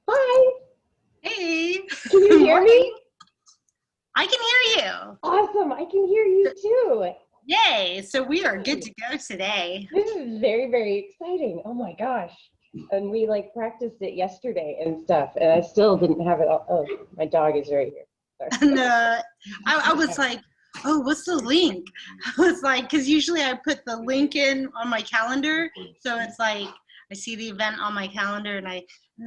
Hi. Hey. Can you hear me? I can hear you. Awesome. I can hear you too. Yay. So we are good to go today. This is very, very exciting. Oh my gosh. And we practiced it yesterday and stuff, and I still didn't have it all. Oh, my dog is right here. And I was like, oh, what's the link? I was like, because usually I put the link in on my calendar. So it's like, I see the event on my calendar and then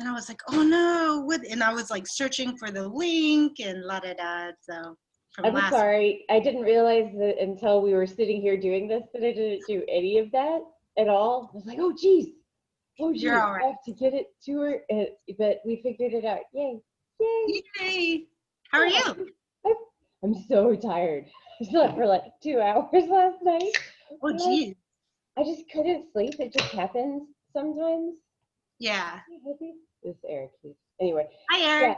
I was like, oh no, what? And I was like searching for the link and la da da. So I'm sorry. I didn't realize that until we were sitting here doing this that I didn't do any of that at all. I was like, oh geez. You're all right. I have to get it to her. But we figured it out. Yay. Yay. Yay. How are you? I'm so tired. I slept for like 2 hours last night. Oh geez. I just couldn't sleep. It just happens sometimes. Yeah. This is Eric. Anyway. Hi, Eric.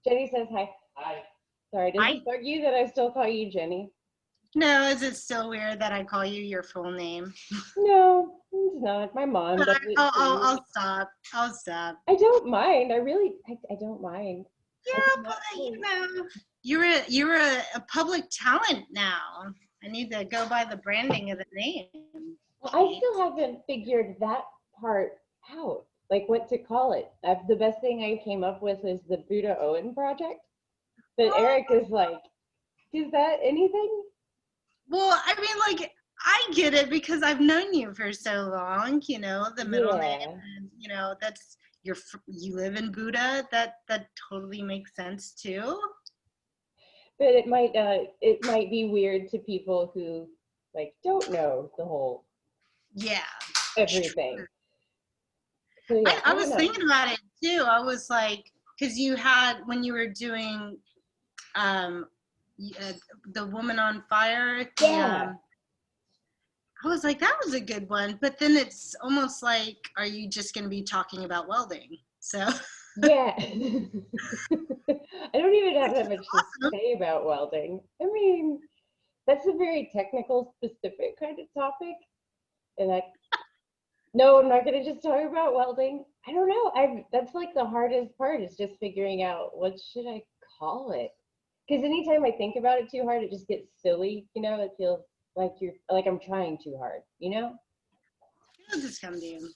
Yeah. Jenny says hi. Hi. Sorry, does it bug you that I still call you Jenny? No, is it still weird that I call you your full name? No, it's not. My mom does it. I'll stop. I'll stop. I don't mind. I don't mind. Yeah, but you're a public talent now. I need to go by the branding of the name. Well, I still haven't figured that part out, like what to call it. The best thing I came up with is the Buddha Owen project. But Eric is like, is that anything? Well, I mean, like, I get it because I've known you for so long, the middle name, and, that's you live in Buddha. That totally makes sense too. But it might be weird to people who don't know the whole everything. So, yeah, I was thinking about it too. I was like, because you had when you were doing the Woman on Fire. I was like, that was a good one. But then it's almost like, are you just going to be talking about welding? So. Yeah. I don't even have that much to say about welding. I mean, that's a very technical, specific kind of topic. And no, I'm not going to just talk about welding. I don't know. That's like the hardest part is just figuring out what should I call it. Because anytime I think about it too hard, it just gets silly. It feels like I'm trying too hard. It'll just come to you.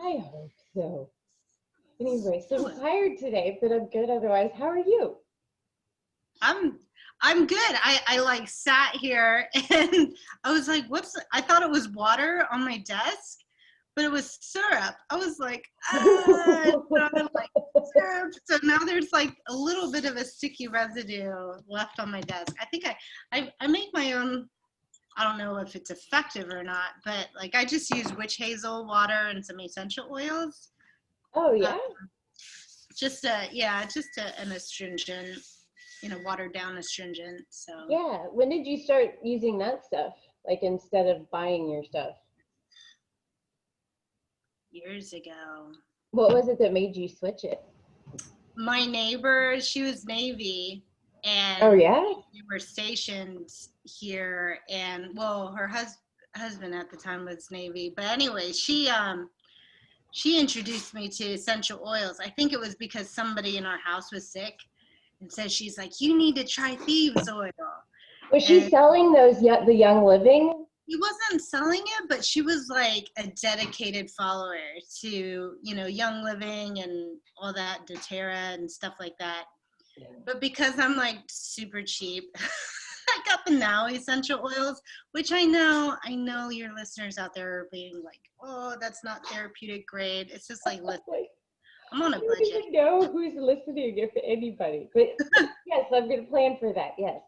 I hope so. Anyway, so I'm tired today, but I'm good otherwise. How are you? I'm good. I sat here and I was like, I thought it was water on my desk, but it was syrup. I was like, syrup. So now there's like a little bit of a sticky residue left on my desk. I think I make my own. I don't know if it's effective or not, but I just use witch hazel water and some essential oils. Oh yeah. Just an astringent, watered down astringent. So yeah. When did you start using that stuff? Instead of buying your stuff? Years ago. What was it that made you switch it? My neighbor, she was Navy, and we were stationed here, and her husband at the time was Navy. But anyway, she introduced me to essential oils. I think it was because somebody in our house was sick, and so she's like, "You need to try thieves oil." Was she selling those the Young Living? He wasn't selling it, but she was like a dedicated follower to, Young Living and all that, doTERRA and stuff like that. Yeah. But because I'm super cheap, I got the Now essential oils, which I know your listeners out there are being like, oh, that's not therapeutic grade. It's just listen, I'm on a budget. I don't even know who's listening, if anybody. But yes, I'm going to plan for that, yes.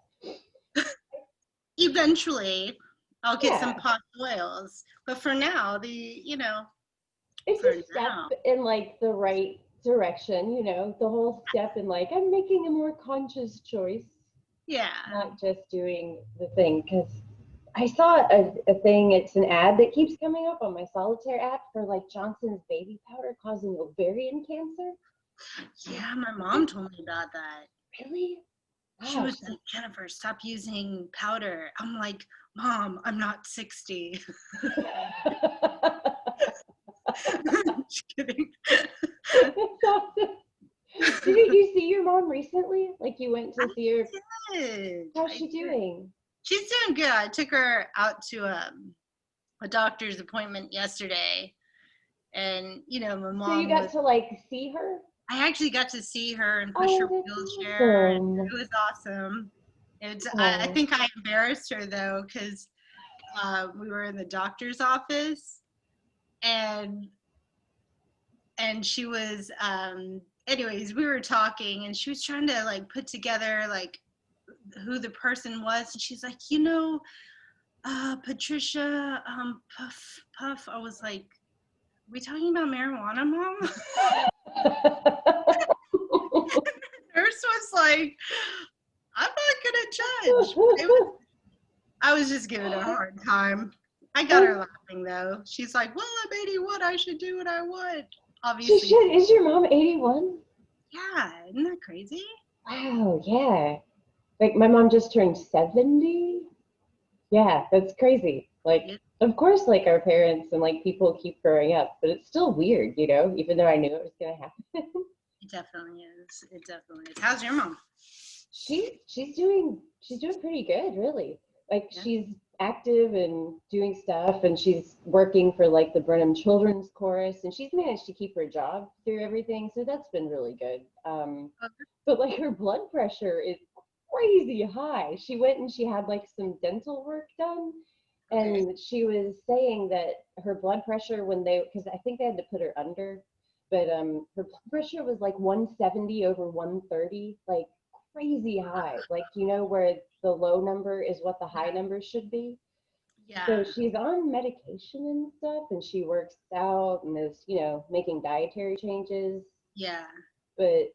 Eventually. I'll get some pot oils, but for now, it's a step in the right direction, the whole step in I'm making a more conscious choice. Yeah. Not just doing the thing, because I saw a thing, it's an ad that keeps coming up on my Solitaire app for Johnson's baby powder causing ovarian cancer. Yeah, my mom told me about that. Really? She was like, Jennifer, stop using powder. I'm like, Mom, I'm not 60. Just kidding. That's awesome. Didn't you see your mom recently? Like you went to see her? How's she doing? She's doing good. I took her out to a doctor's appointment yesterday, and my mom. So you got to like see her? I actually got to see her and push her wheelchair. Awesome. And it was awesome. I think I embarrassed her though, because we were in the doctor's office, and she was anyways, we were talking, and she was trying to like put together like who the person was, and she's like, Patricia, Puff. I was like, are we talking about marijuana, Mom? Nurse was like, I'm not gonna judge. I was just giving her a hard time. I got her laughing though. She's like, well, I'm 81. I should do what I want. Obviously. She should. Is your mom 81? Yeah, isn't that crazy? Wow, yeah. Like my mom just turned 70. Yeah, that's crazy. Like, of course, like our parents and like people keep growing up, but it's still weird, even though I knew it was gonna happen. It definitely is. It definitely is. How's your mom? She's doing pretty good, really. Like she's active and doing stuff, and she's working for like the Brenham Children's Chorus, and she's managed to keep her job through everything, so that's been really good. But like her blood pressure is crazy high. She went and she had like some dental work done, and she was saying that her blood pressure because I think they had to put her under, but her blood pressure was like 170 over 130, like crazy high, like where the low number is what the high number should be. Yeah. So she's on medication and stuff, and she works out and is making dietary changes. Yeah. But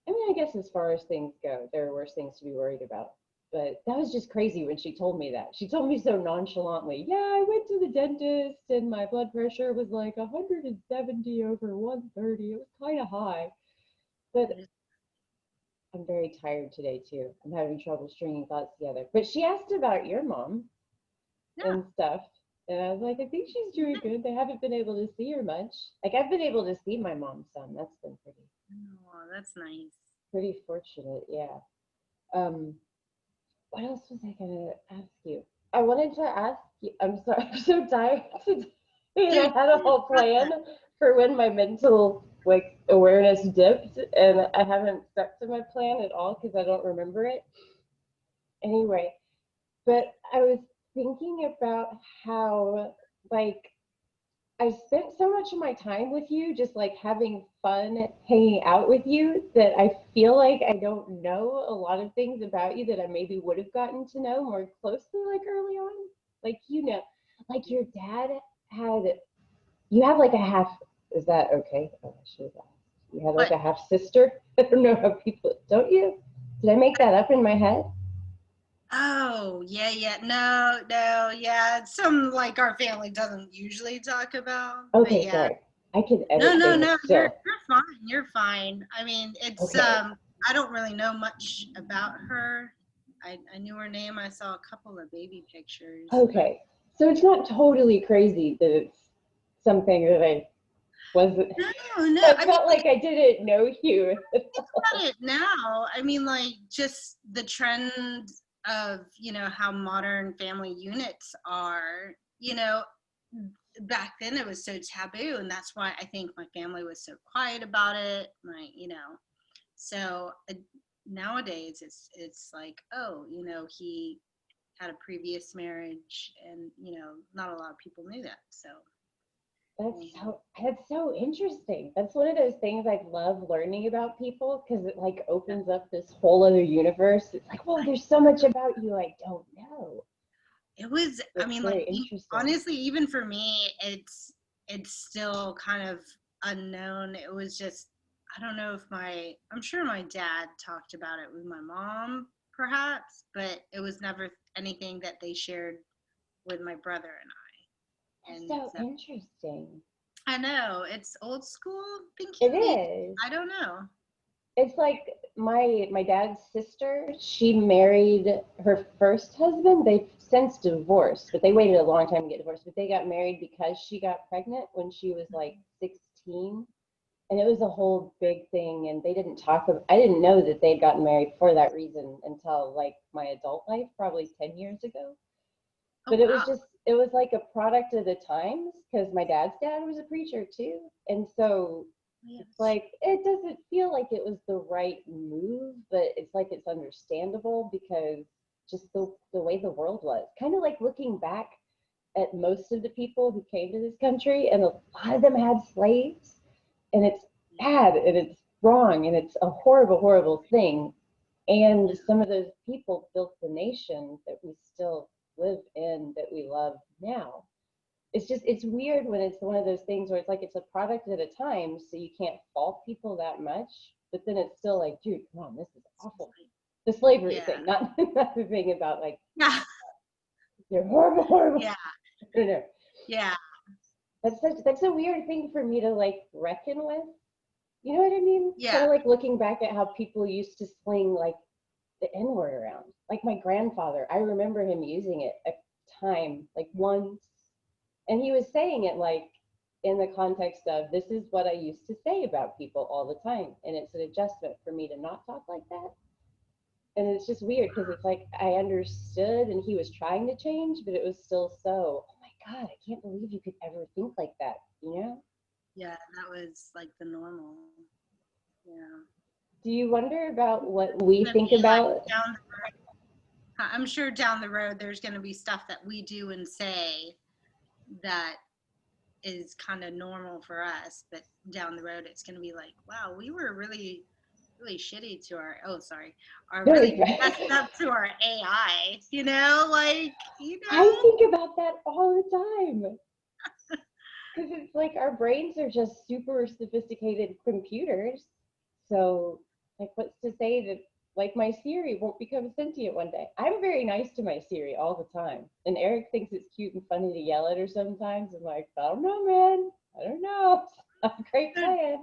I mean, I guess as far as things go, there are worse things to be worried about. But that was just crazy when she told me that. She told me so nonchalantly, yeah, I went to the dentist and my blood pressure was like 170 over 130. It was kind of high. But I'm very tired today too. I'm having trouble stringing thoughts together. But she asked about your mom and stuff. And I was like, I think she's doing good. They haven't been able to see her much. Like I've been able to see my mom some. That's been pretty. Oh, that's nice. Pretty fortunate, yeah. What else was I gonna ask you? I wanted to ask you. I'm sorry, I'm so tired today. I had a whole plan for when my mental awareness dipped, and I haven't stuck to my plan at all because I don't remember it. Anyway, but I was thinking about how I spent so much of my time with you, just like having fun hanging out with you, that I feel like I don't know a lot of things about you that I maybe would have gotten to know more closely, like early on. Like, like your dad you have like a half, is that okay? Oh, I should have asked. You had like a half sister? I don't know how people, don't you? Did I make that up in my head? Oh, yeah. No, yeah. Some like our family doesn't usually talk about. Okay, yeah. sorry. I can edit No. things You're fine. You're fine. I mean, it's I don't really know much about her. I knew her name. I saw a couple of baby pictures. Okay, so it's not totally crazy that it's something that I wasn't. No. I felt like I didn't know you. Think about it now. I mean, like just the trend of how modern family units are. Back then it was so taboo, and that's why I think my family was so quiet about it. So nowadays it's like, oh, he had a previous marriage, and not a lot of people knew that. So That's so interesting. That's one of those things I love learning about people, because it like opens up this whole other universe. It's like, well, there's so much about you I don't know. It was, I mean, like, honestly, even for me, it's still kind of unknown. It was just, I don't know if I'm sure my dad talked about it with my mom, perhaps, but it was never anything that they shared with my brother and I. That's so interesting. I know, it's old school thinking. It is. I don't know. It's like my dad's sister, she married her first husband. They've since divorced, but they waited a long time to get divorced. But they got married because she got pregnant when she was like 16. And it was a whole big thing. And they didn't talk about, I didn't know that they'd gotten married for that reason until like my adult life, probably 10 years ago. Oh, But wow. it was like a product of the times because my dad's dad was a preacher too. And so it's Yes. like it doesn't feel like it was the right move, but it's like it's understandable because just the way the world was. Kind of like looking back at most of the people who came to this country, and a lot of them had slaves, and it's bad and it's wrong and it's a horrible, horrible thing. And some of those people built the nation that we still live in, that we love now. It's just, it's weird when it's one of those things where it's like it's a product at a time, so you can't fault people that much. But then it's still like, dude, come on, this is awful. The slavery Yeah. thing, not, not the thing about like, Yeah. you're horrible, horrible. Yeah. No, no. Yeah. That's a weird thing for me to like reckon with. You know what I mean? Kind Yeah. of like looking back at how people used to sling like the N word around. Like my grandfather, I remember him using it a time, like once, and he was saying it like in the context of this is what I used to say about people all the time, and it's an adjustment for me to not talk like that. And it's just weird because it's like I understood, and he was trying to change, but it was still so. Oh my God, I can't believe you could ever think like that. You know? Yeah. That was like the normal. Yeah. Do you wonder about what we Gonna think be like about? down I'm sure down the road there's going to be stuff that we do and say that is kind of normal for us, but down the road it's going to be like, wow, we were really really shitty to our are No, really messed up to our AI, like I think about that all the time. Because it's like our brains are just super sophisticated computers. So, like, what's to say that, like, my Siri won't become sentient one day? I'm very nice to my Siri all the time. And Eric thinks it's cute and funny to yell at her sometimes. I'm like, I don't know, man. I don't know. It's not a great they're, plan.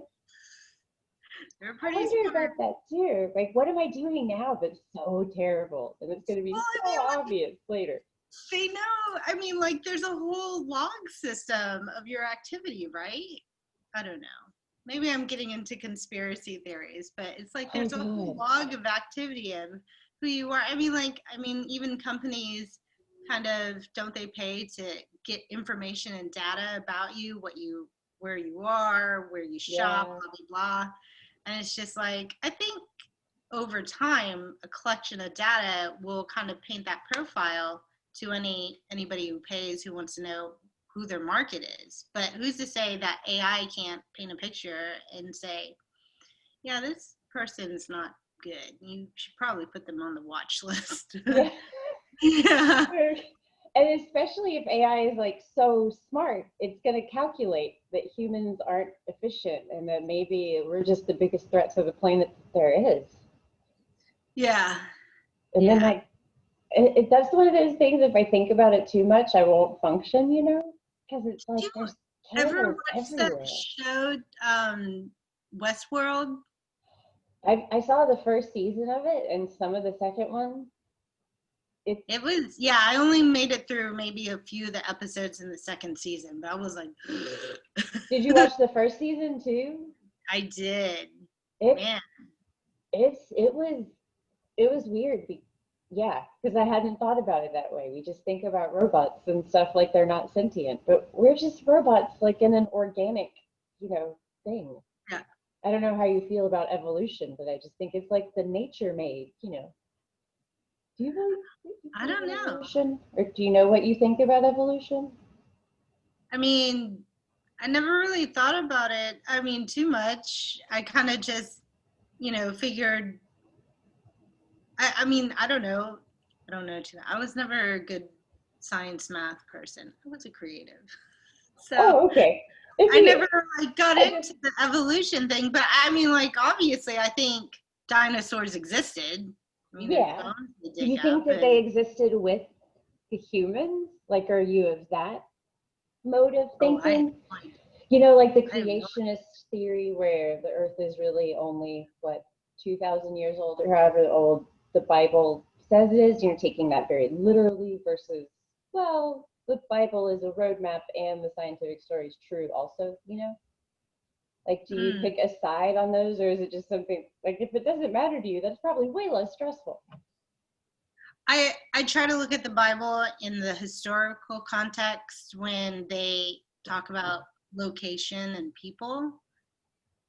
they're I pretty wonder smart. about that too. Like, what am I doing now that's so terrible? And it's going to Well, be I so mean, like, obvious later. they know. I mean, like, there's a whole log system of your activity, right? I don't know. Maybe I'm getting into conspiracy theories, but it's like Oh, there's a whole God. log of activity of who you are. Even companies kind of don't they pay to get information and data about you, where you are, where you shop, Yeah. blah blah blah. And it's just like I think over time, a collection of data will kind of paint that profile to anybody who pays who wants to know who their market is. But who's to say that AI can't paint a picture and say, yeah, this person's not good. You should probably put them on the watch list. Yeah. Yeah. And especially if AI is like so smart, it's going to calculate that humans aren't efficient and that maybe we're just the biggest threat to the planet there is. Yeah. And then, Yeah. like, that's one of those things, if I think about it too much, I won't function, you know? Because it's like Do you there's ever cameras watch that everywhere. show, Westworld? I saw the first season of it and some of the second one. It's, It was, yeah, I only made it through maybe a few of the episodes in the second season, but I was like, did you watch the first season too? I did. It Man, it was weird. Yeah, because I hadn't thought about it that way. We just think about robots and stuff like they're not sentient, but we're just robots, like in an organic, thing. yeah. I don't know how you feel about evolution, but I just think it's like the nature made. Do you I believe don't in know. evolution, or do you know what you think about evolution? I mean, I never really thought about it. Too much. I kind of just, figured, I don't know. I don't know too. I was never a good science math person. I was a creative. So Oh, okay. If I you, never like got I just into the evolution thing, but like obviously I think dinosaurs existed. There's yeah. bones to Do dig you up, think that they and existed with the humans? Like, are you of that mode of oh, I have thinking? no idea. Like the I have no creationist theory where the earth is really only what 2,000 years old or however old the Bible says it is, you're taking that very literally versus, well, the Bible is a roadmap and the scientific story is true also, you know? Like, do you pick a side on those, or is it just something, like, if it doesn't matter to you, that's probably way less stressful. I try to look at the Bible in the historical context when they talk about location and people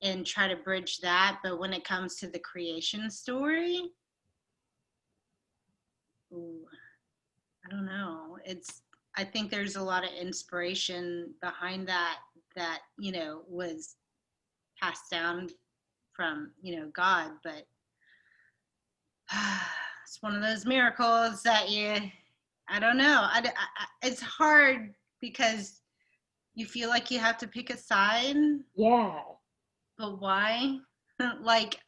and try to bridge that. But when it comes to the creation story, ooh, I don't know. I think there's a lot of inspiration behind that, you know, was passed down from, you know, God, but it's one of those miracles that I don't know. It's hard because you feel like you have to pick a side. Yeah. But why? Like,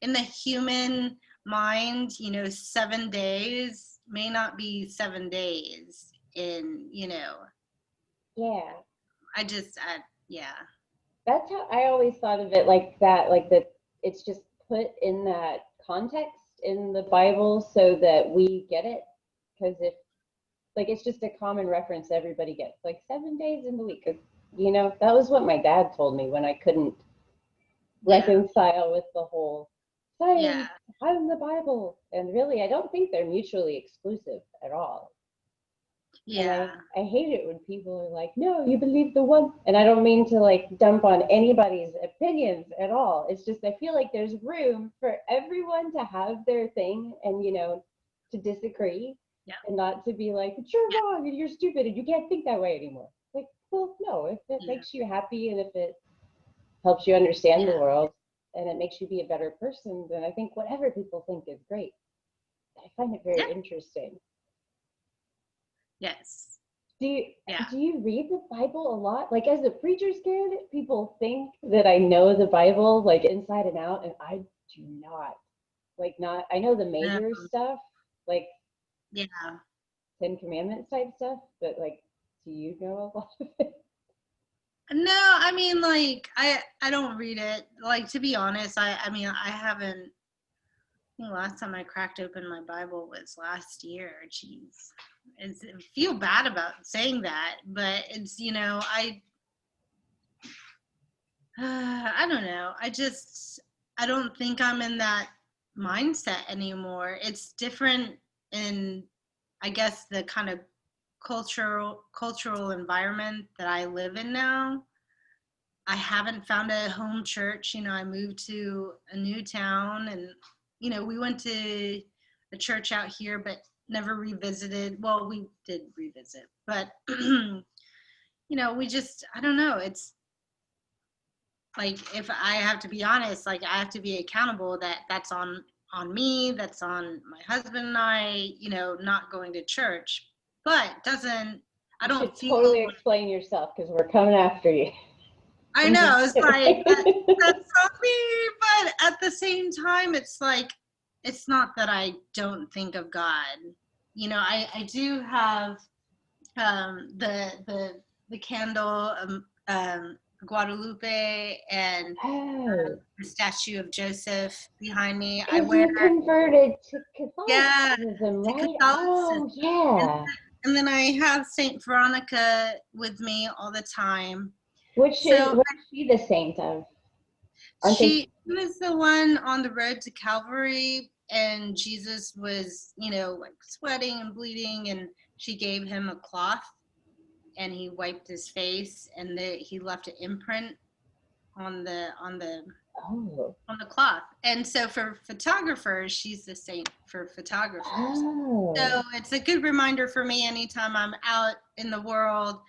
in the human mind, you know, 7 days may not be 7 days in, you know. Yeah. Yeah. That's how I always thought of it, like that it's just put in that context in the Bible so that we get it. Because if, like, it's just a common reference everybody gets, like 7 days in the week. 'Cause, you know, that was what my dad told me when I couldn't reconcile with the whole science and the Bible. And really, I don't think they're mutually exclusive at all. Yeah. And I hate it when people are like, no, you believe the one. And I don't mean to like dump on anybody's opinions at all. It's just, I feel like there's room for everyone to have their thing and, you know, to disagree and not to be like, but you're wrong and you're stupid and you can't think that way anymore. Like, well, no, if it makes you happy and if it helps you understand the world and it makes you be a better person, then I think whatever people think is great. I find it very interesting. Yes. Do you read the Bible a lot? Like, as a preacher's kid, people think that I know the Bible like inside and out, and I do not. Like, not, I know the major stuff, like Ten Commandments type stuff, but like, do you know a lot of it? No, I mean, like, I don't read it. Like, to be honest, I mean, I haven't. I think last time I cracked open my Bible was last year. Jeez, I feel bad about saying that, but it's, you know, I don't know. I don't think I'm in that mindset anymore. It's different in, I guess, the kind of cultural environment that I live in now. I haven't found a home church. You know, I moved to a new town and, you know, we went to a church out here, but never revisited. Well, we did revisit, but, you know, I don't know. It's like, if I have to be honest, like, I have to be accountable that's on me, that's on my husband and I, you know, not going to church, but I don't feel totally explain yourself because we're coming after you. I know, it's like, that's on me, but at the same time, it's like, it's not that I don't think of God. You know, I do have the candle, Guadalupe, and the statue of Joseph behind me. I wear. You converted to Catholicism, to right? Catholicism. Oh, yeah. And then I have Saint Veronica with me all the time. What is she the saint of? She was the one on the road to Calvary, and Jesus was, you know, like sweating and bleeding, and she gave him a cloth, and he wiped his face, and he left an imprint on the cloth. And so for photographers, she's the saint for photographers. So it's a good reminder for me anytime I'm out in the world,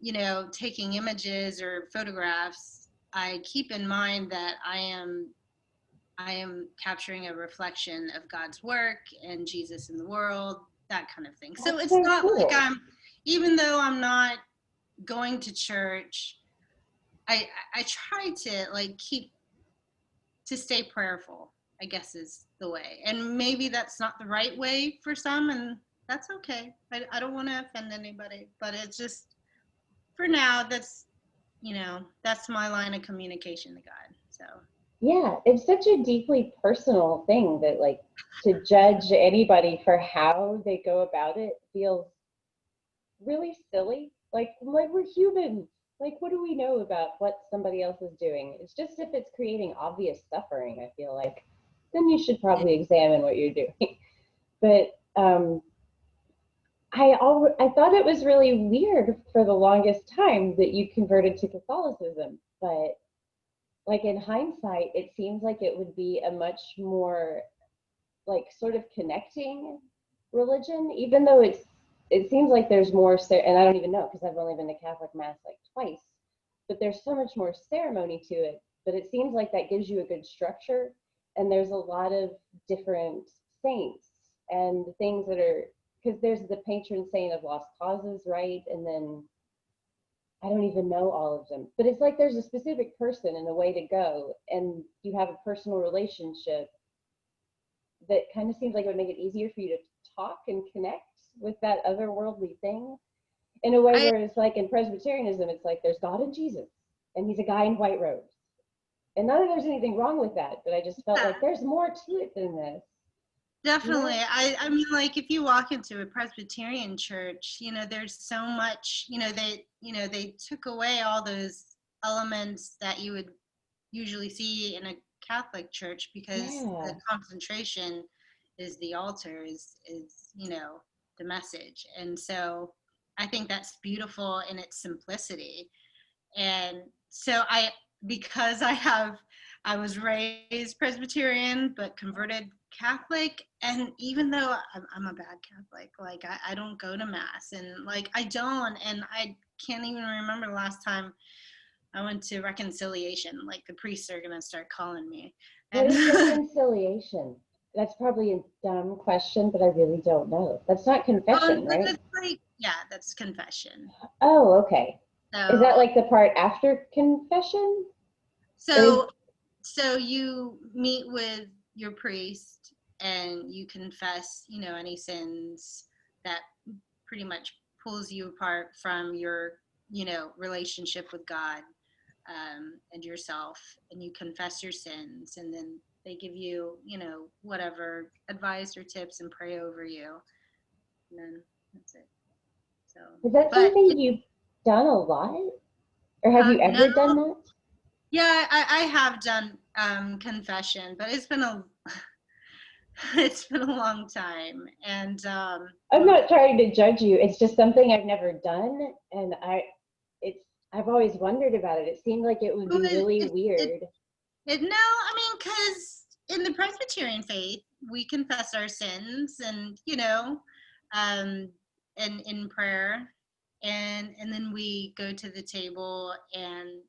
you know, taking images or photographs. I keep in mind that I am capturing a reflection of God's work and Jesus in the world, that kind of thing. So it's not like even though I'm not going to church, I try to like to stay prayerful, I guess is the way. And maybe that's not the right way for some, and that's okay. I don't want to offend anybody, but it's just, for now, that's, you know, that's my line of communication to God. So Yeah, it's such a deeply personal thing that like to judge anybody for how they go about it feels really silly. Like we're humans. Like what do we know about what somebody else is doing? It's just if it's creating obvious suffering, I feel like then you should probably examine what you're doing. But I thought it was really weird for the longest time that you converted to Catholicism, but like in hindsight, it seems like it would be a much more like sort of connecting religion, even though it seems like there's more, and I don't even know because I've only been to Catholic Mass like twice, but there's so much more ceremony to it. But it seems like that gives you a good structure, and there's a lot of different saints and things that are because there's the patron saint of lost causes, right? And then I don't even know all of them, but it's like there's a specific person and a way to go, and you have a personal relationship that kind of seems like it would make it easier for you to talk and connect with that otherworldly thing in a way I where it's like in Presbyterianism, it's like there's God and Jesus, and he's a guy in white robes. And not that there's anything wrong with that, but I just felt yeah, like there's more to it than this, you definitely. know? I mean, like if you walk into a Presbyterian church, there's so much, they took away all those elements that you would usually see in a Catholic church because the Yeah. concentration is the altar, is the message. And so I think that's beautiful in its simplicity. And so because I was raised Presbyterian but converted Catholic, and even though I'm a bad Catholic, like I don't go to mass, and like and I can't even remember the last time I went to reconciliation. Like the priests are gonna start calling me, What and is reconciliation? That's probably a dumb question, but I really don't know. That's not confession, right? that's like, yeah, that's confession. Oh, okay. Is that So like the part after confession? Or is so so you meet with your priest and you confess, any sins that pretty much pulls you apart from your, relationship with God, and yourself, and you confess your sins, and then they give you, whatever advice or tips and pray over you, and then that's it. So, is that but something you've done a lot? Or have you no, ever done that? yeah, I have done confession, but it's been a it's been a long time, and I'm not trying to judge you. It's just something I've never done, and it's I've always wondered about it. It seemed like it would be it, really it, it, weird. no, I mean, because in the Presbyterian faith, we confess our sins, and um, and in prayer, and then we go to the table and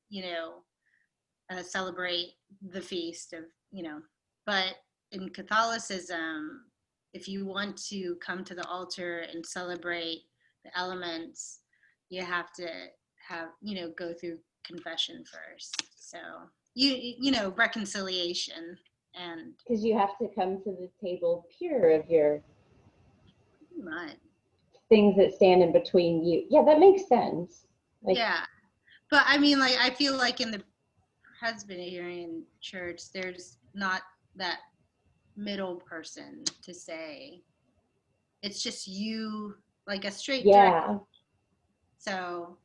celebrate the feast of But in Catholicism, if you want to come to the altar and celebrate the elements, you have to have go through confession first. So reconciliation and Because you have to come to the table pure of your right. things that stand in between you. Yeah, that makes sense. Like, Yeah, but I mean, like I feel like in the Presbyterian church, there's not that middle person to say. It's just you, like a straight direct. yeah, So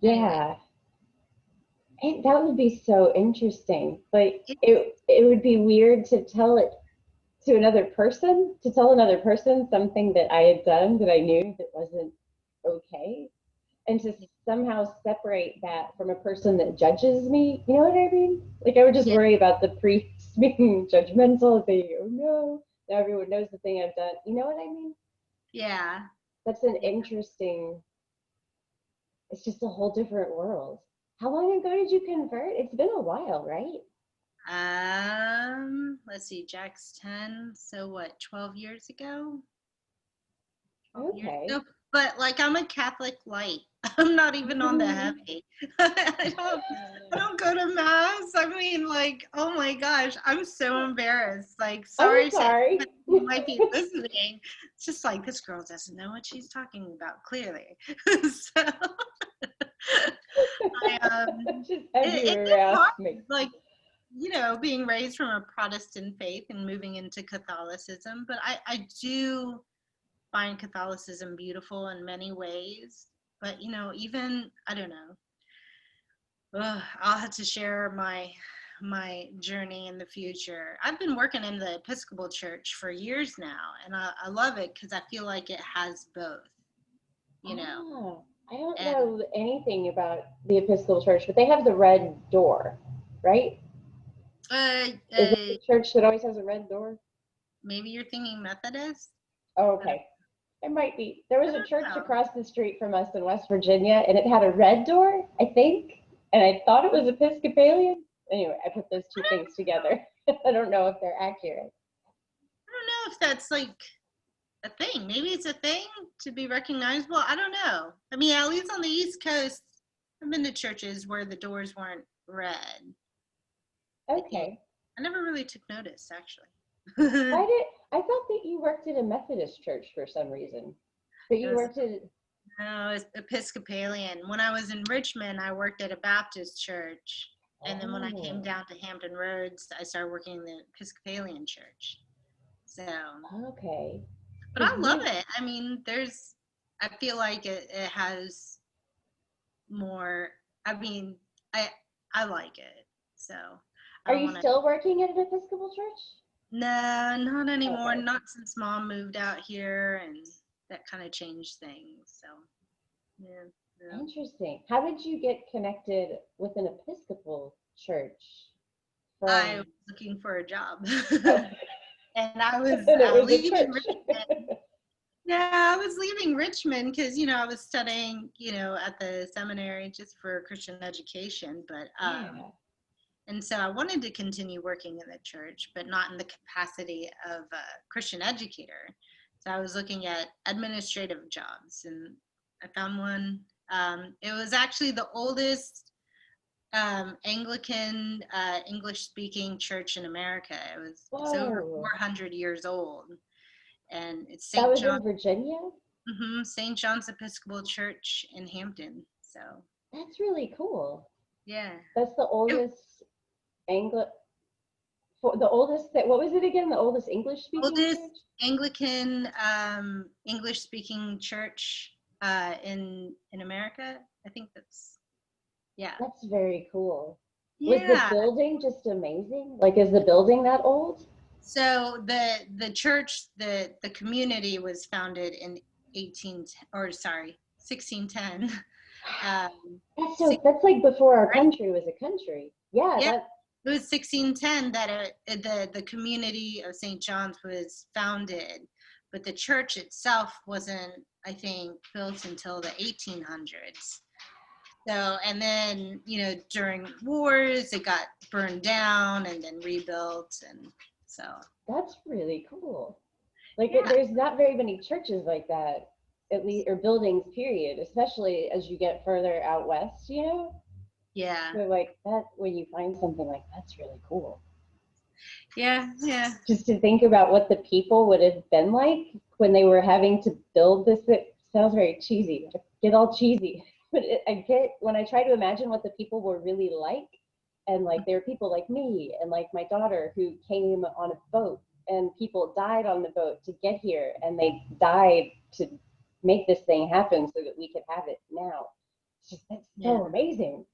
anyway, yeah. That would be so interesting. Like, it, it would be weird to tell it to another person, to tell another person something that I had done that I knew that wasn't okay, and to somehow separate that from a person that judges me. You know what I mean? Like I would just yeah, worry about the priests being judgmental, thinking, "Oh no, now everyone knows the thing I've done." You know what I mean? yeah, That's an yeah. interesting. It's just a whole different world. How long ago did you convert? It's been a while, right? Let's see, Jack's 10, so what, 12 years ago? 12 years Okay. ago. But like I'm a Catholic light. I'm not even on the heavy. I don't go to mass. I mean, like, oh my gosh, I'm so embarrassed. Like, I'm sorry to sorry. anyone who might be listening. It's just like this girl doesn't know what she's talking about, clearly. So I Just have it you gets hard. harass me. Like, being raised from a Protestant faith and moving into Catholicism, but I do find Catholicism beautiful in many ways. But, even, I don't know, I'll have to share my journey in the future. I've been working in the Episcopal Church for years now, and I love it because I feel like it has both, I don't and know anything about the Episcopal Church, but they have the red door, right? uh, Is it uh, the church that always has a red door? maybe you're thinking Methodist. Oh, okay. It might be. There I was a don't church know. across the street from us in West Virginia, and it had a red door, I think, and I thought it was Episcopalian. Anyway, I put those two things together. I don't know if they're accurate. I don't know if that's like a thing. Maybe it's a thing to be recognizable. I don't know. I mean, at least on the East Coast, I've been to churches where the doors weren't red. Okay. I never really took notice, actually. I thought that you worked at a Methodist church for some reason, but It you was worked at, No, it's Episcopalian. When I was in Richmond, I worked at a Baptist church. And then when I came oh, down to Hampton Roads, I started working in the Episcopalian church. So, okay. but Because I love it. I mean, I feel like it has more, I mean, I, I like it. So I are don't you want to, still working at an Episcopal church? no, not anymore. Okay. Not since mom moved out here and that kind of changed things. So, yeah. Yeah. Interesting. How did you get connected with an Episcopal church I was from, looking for a job. oh, And I was and it was a leaving church? Richmond. Yeah, I was leaving Richmond because I was studying at the seminary just for Christian education, but Yeah. and so I wanted to continue working in the church, but not in the capacity of a Christian educator. So I was looking at administrative jobs, and I found one. It was actually the oldest Anglican English-speaking church in America. It's over Whoa. 400 years old, and it's That St. was John. in Virginia? St. John's Episcopal Church in Hampton. So That's really cool. yeah, That's the it, oldest Anglo the oldest that what was it again? The oldest English speaking oldest church? Anglican English-speaking church in America. I think that's yeah, That's very cool. Was the yeah. building just amazing? Like, is the building that old? So the church, the community was founded in 1610. That's like before our Right? country was a country. Yeah, Yeah, that it was 1610 that the community of St. John's was founded, but the church itself wasn't, I think, built until the 1800s. So, and then, during wars, it got burned down and then rebuilt. And so, that's really cool. Like yeah, there's not very many churches like that, at least or buildings period, especially as you get further out west, you know? yeah, So like that when you find something like that's really cool. yeah, yeah. Just to think about what the people would have been like when they were having to build this. It sounds very cheesy. I get all cheesy, but I get when I try to imagine what the people were really like, and like there are people like me and like my daughter who came on a boat, and people died on the boat to get here, and they died to make this thing happen so that we could have it now. It's just that's Yeah. so amazing.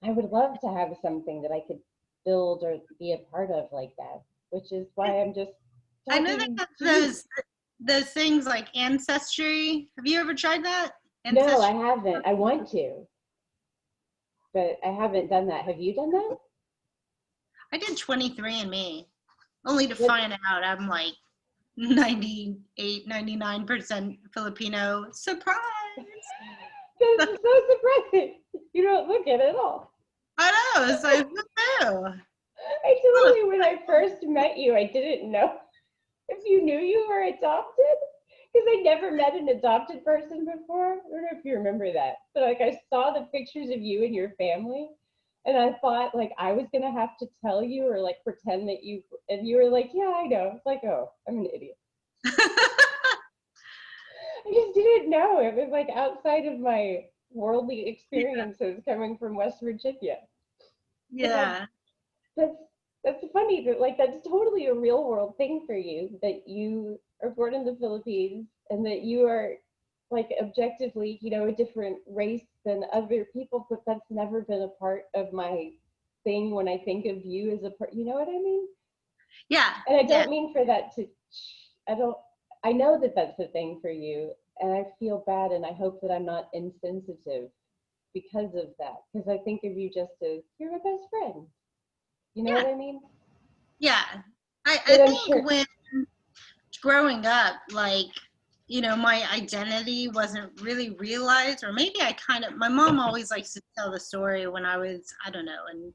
I would love to have something that I could build or be a part of like that, which is why I'm just I know they talking have to you. those things like Ancestry. Have you ever tried that? No, I Ancestry. haven't. I want to, but I haven't done that. Have you done that? I did 23andMe, only to What, find out I'm like 98, 99% Filipino. Surprise! that's so surprising. You don't look it at all. I know. It's like, who knew? I totally, when I first met you, I didn't know if you knew you were adopted because I never met an adopted person before. I don't know if you remember that, but like I saw the pictures of you and your family, and I thought like I was gonna have to tell you or like pretend that you, and you were like, yeah, I know. It's like, oh, I'm an idiot. I just didn't know. It was like outside of my worldly Yeah. experiences coming from West Virginia. But Yeah. that's That's funny that like that's totally a real world thing for you that you are born in the Philippines and that you are like objectively, a different race than other people, but that's never been a part of my thing when I think of you as a part, you know what I mean? Yeah, And I yeah, don't mean for that to, I don't, I know that that's a thing for you and I feel bad and I hope that I'm not insensitive because of that. Because I think of you just as you're my best friend. You know yeah, what I mean? yeah. I But I'm think sure. when growing up, like, my identity wasn't really realized, or maybe my mom always likes to tell the story when I was, I don't know, in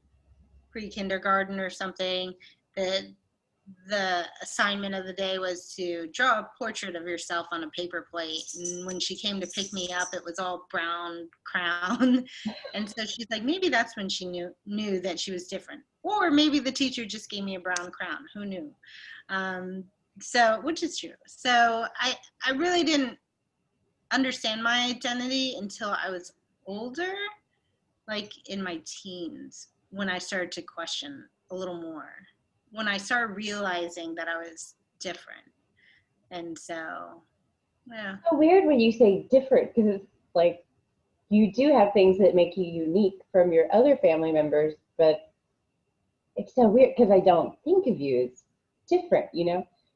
pre-kindergarten or something, that the assignment of the day was to draw a portrait of yourself on a paper plate. And when she came to pick me up, it was all brown crown. And so she's like, maybe that's when she knew that she was different. Or maybe the teacher just gave me a brown crown. Who knew? Um, so, which is true. So I really didn't understand my identity until I was older, like in my teens, when I started to question a little more, when I started realizing that I was different. And so, yeah. So weird when you say different because it's like you do have things that make you unique from your other family members, but it's so weird because I don't think of you as different.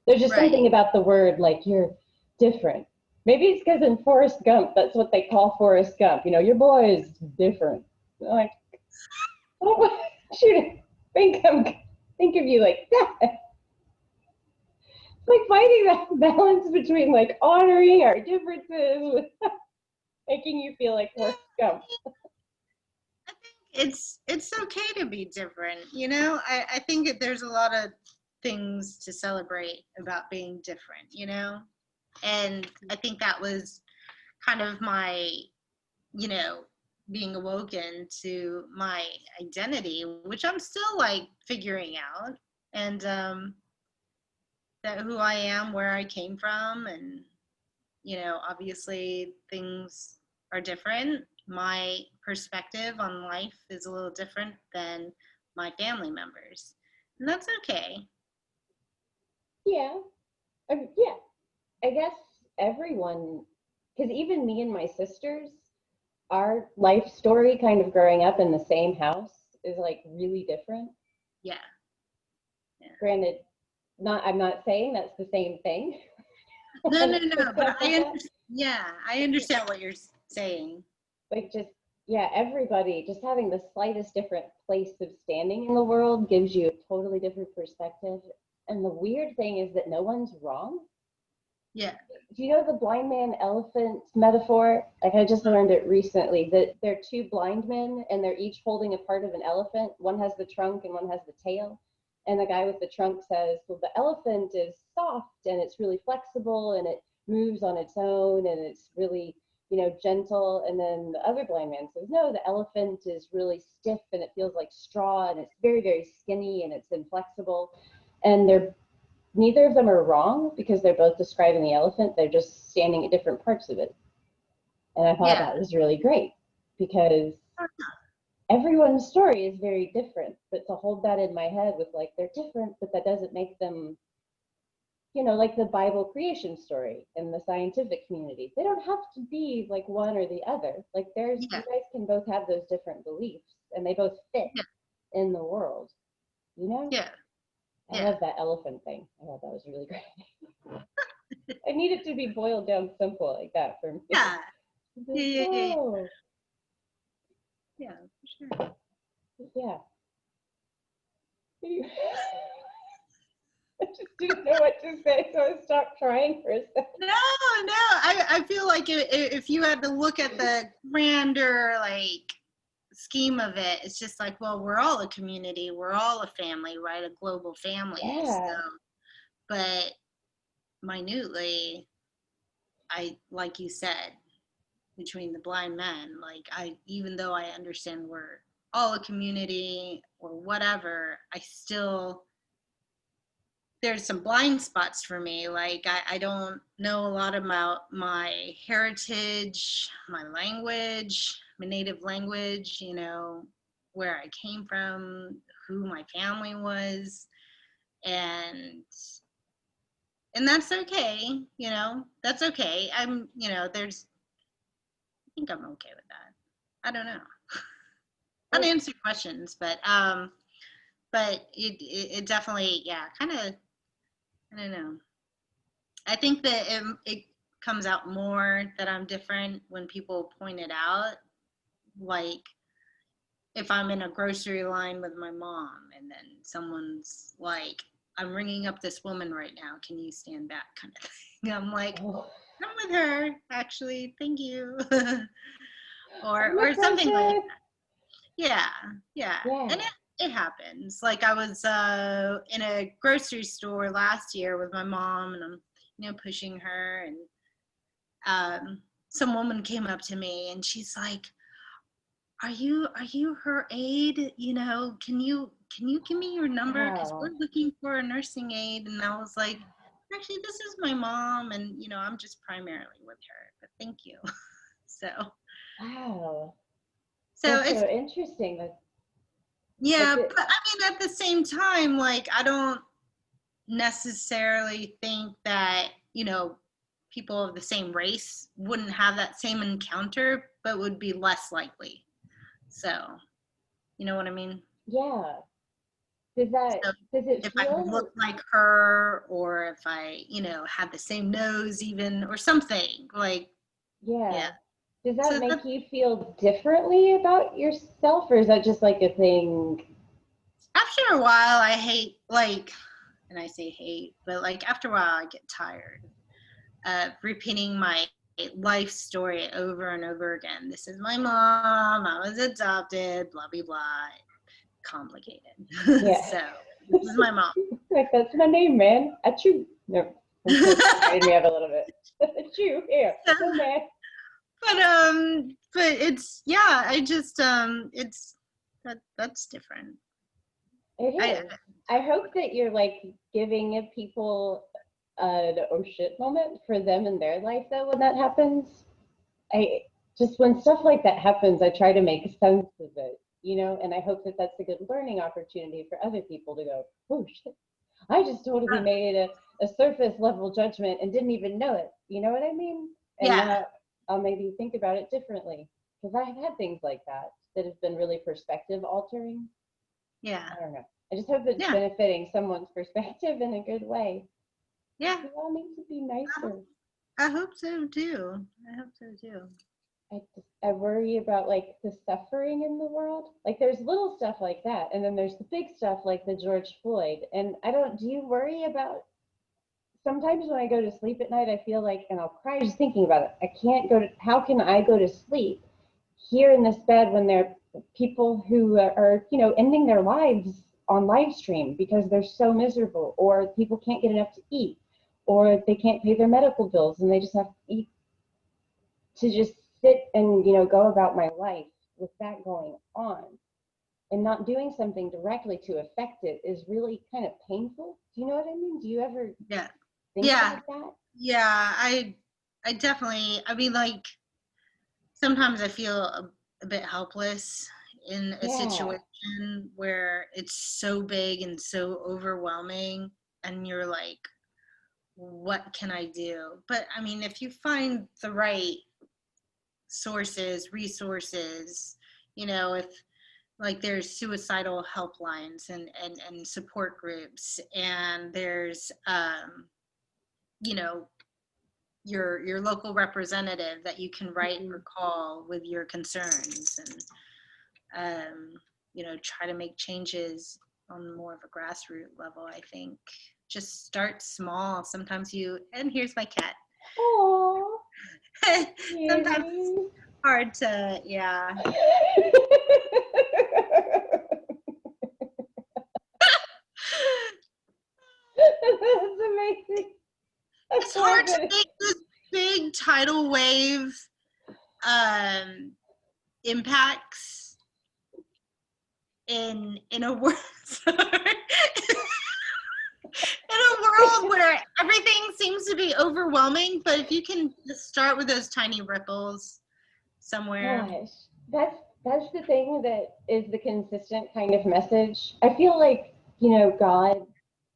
There's just Right. something about the word like you're different. Maybe it's because in Forrest Gump, that's what they call Forrest Gump. Your boy is different. Like, oh, shoot, think of you like that. It's like finding that balance between like honoring our differences with making you feel like Forrest Gump. I think it's okay to be different, I think that there's a lot of things to celebrate about being different, and I think that was kind of my, you know, being awoken to my identity, which I'm still like figuring out, and that who I am, where I came from, and obviously things are different. My perspective on life is a little different than my family members, and that's okay. Yeah, yeah. I guess everyone, because even me and my sisters, our life story kind of growing up in the same house is like really different. Yeah, yeah. Granted, I'm not saying that's the same thing No, when no, it no. comes But up like that. yeah, I understand what you're saying. Like just yeah, everybody just having the slightest different place of standing in the world gives you a totally different perspective. And the weird thing is that no one's wrong. Yeah. Do you know the blind man elephant metaphor? Like I just learned it recently that they're two blind men and they're each holding a part of an elephant. One has the trunk and one has the tail. And the guy with the trunk says, well, the elephant is soft and it's really flexible and it moves on its own and it's really, gentle. And then the other blind man says, no, the elephant is really stiff and it feels like straw and it's very, very skinny and it's inflexible. And they're neither of them are wrong because they're both describing the elephant. They're just standing at different parts of it. And I thought Yeah. that was really great because everyone's story is very different. But to hold that in my head with like, they're different, but that doesn't make them, like the Bible creation story in the scientific community. They don't have to be like one or the other. Like, you Yeah. guys can both have those different beliefs and they both fit Yeah. in the world, you know? Yeah. I Yeah. love that elephant thing. I thought that was really great. I need it to be boiled down simple like that for me. Yeah. Yeah. Like, Yeah. Yeah. oh, Yeah. For sure. yeah. I just didn't know what to say, so I stopped trying for a second. No, no. I feel like if you had to look at the grander like scheme of it, it's just like, well, we're all a community, we're all a family, right? A global family. So, Yeah. but minutely, I like you said, between the blind men, like even though I understand we're all a community or whatever, I still there's some blind spots for me. Like I don't know a lot about my heritage, my language, my native language, where I came from, who my family was, and that's okay, you know, that's okay. I'm, you know, I think I'm okay with that. I don't know. I'd answer questions, but it definitely, yeah, kind of, I don't know. I think that it comes out more that I'm different when people point it out. Like if I'm in a grocery line with my mom and then someone's like, I'm ringing up this woman right now, can you stand back, kind of thing. I'm like, I'm with her, actually, thank you. or something like that. Yeah. And it happens. Like I was in a grocery store last year with my mom, and I'm, you know, pushing her, and some woman came up to me and she's like, are you her aide? You know, can you give me your number? Because we're looking for a nursing aide. And I was like, actually, this is my mom, and you know, I'm just primarily with her. But thank you. So. Wow. So That's it's so interesting. yeah, but I mean, at the same time, like I don't necessarily think that, you know, people of the same race wouldn't have that same encounter, but would be less likely. So, you know what I mean? Yeah. Does it if I feel look like her, or if I, you know, have the same nose even, or something like, yeah. Does that So make you feel differently about yourself, or is that just like a thing? after a while, I hate, like, and I say hate, but like after a while, I get tired of repeating my life story over and over again. This is my mom. I was adopted. Blah blah blah. Complicated. Yeah. So this is my mom. Like, that's my name, man. Achoo. No, reminded me of a little bit. Achoo. Here. Oh man. But it's, yeah. I just it's that's different. It is. I hope that you're like giving people an oh shit moment for them in their life though when that happens. I just, when stuff like that happens, I try to make sense of it, you know, and I hope that that's a good learning opportunity for other people to go, oh shit, I just totally made a surface level judgment and didn't even know it. You know what I mean? And now I'll maybe think about it differently, because I have had things like that have been really perspective altering. Yeah. I don't know. I just hope it's benefiting someone's perspective in a good way. Yeah. We all need to be nicer. I hope so too. I worry about like the suffering in the world. Like there's little stuff like that, and then there's the big stuff like the George Floyd. And do you worry about, sometimes when I go to sleep at night, I feel like, and I'll cry just thinking about it. How can I go to sleep here in this bed when there are people who are, you know, ending their lives on live stream because they're so miserable, or people can't get enough to eat, or they can't pay their medical bills and they just have to eat, to just sit and, you know, go about my life with that going on, and not doing something directly to affect it is really kind of painful. Do you know what I mean? Do you ever think like that? Yeah, I definitely, I mean, like sometimes I feel a bit helpless in a situation where it's so big and so overwhelming, and you're like, what can I do? But I mean, if you find the right resources, you know, if like there's suicidal helplines and support groups, and there's you know, your local representative that you can write or call with your concerns, and you know, try to make changes on more of a grassroots level. I think just start small. Sometimes and here's my cat. Oh, sometimes it's hard to, yeah. That's amazing. It's hard to make this big tidal wave impacts in a world in a world where everything seems to be overwhelming. But if you can just start with those tiny ripples somewhere. Gosh, that's the thing that is the consistent kind of message. I feel like, God,